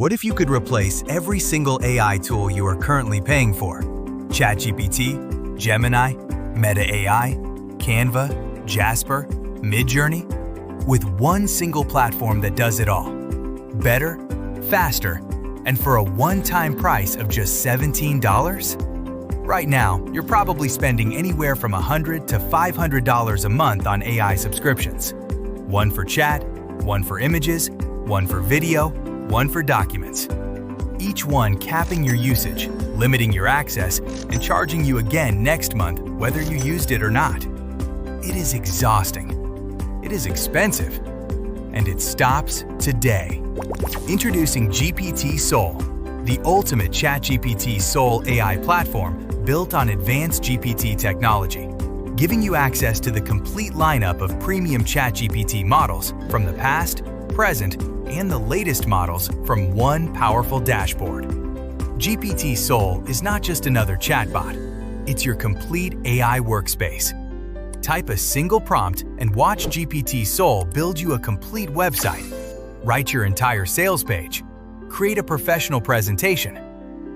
What if you could replace every single AI tool you are currently paying for? ChatGPT, Gemini, Meta AI, Canva, Jasper, Midjourney? With one single platform that does it all. Better, faster, and for a one-time price of just $17? Right now, you're probably spending anywhere from $100 to $500 a month on AI subscriptions. One for chat, one for images, one for video, one for documents. Each one capping your usage, limiting your access, and charging you again next month whether you used it or not. It is exhausting. It is expensive. And it stops today. Introducing GPT Sol, the ultimate ChatGPT Sol AI platform built on advanced GPT technology, giving you access to the complete lineup of premium ChatGPT models from the past, present, and the latest models from one powerful dashboard. GPT Sol is not just another chatbot, it's your complete AI workspace. Type a single prompt and watch GPT Sol build you a complete website, write your entire sales page, create a professional presentation,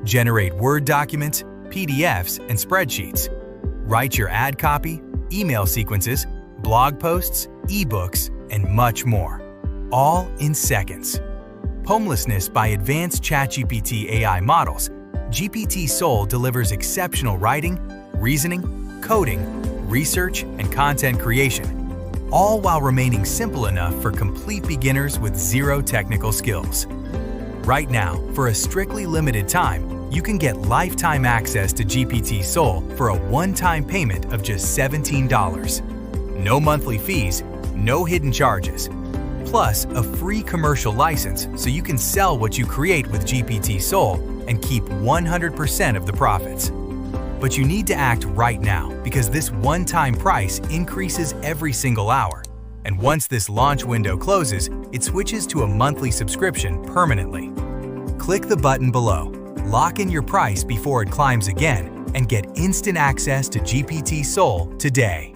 generate Word documents, PDFs, and spreadsheets, write your ad copy, email sequences, blog posts, ebooks, and much more, all in seconds. Homelessness by advanced ChatGPT AI models, GPT Sol delivers exceptional writing, reasoning, coding, research, and content creation, all while remaining simple enough for complete beginners with zero technical skills. Right now, for a strictly limited time, you can get lifetime access to GPT Sol for a one-time payment of just $17. No monthly fees, no hidden charges, plus a free commercial license so you can sell what you create with GPT Sol and keep 100% of the profits. But you need to act right now because this one-time price increases every single hour. And once this launch window closes, it switches to a monthly subscription permanently. Click the button below, lock in your price before it climbs again, and get instant access to GPT Sol today.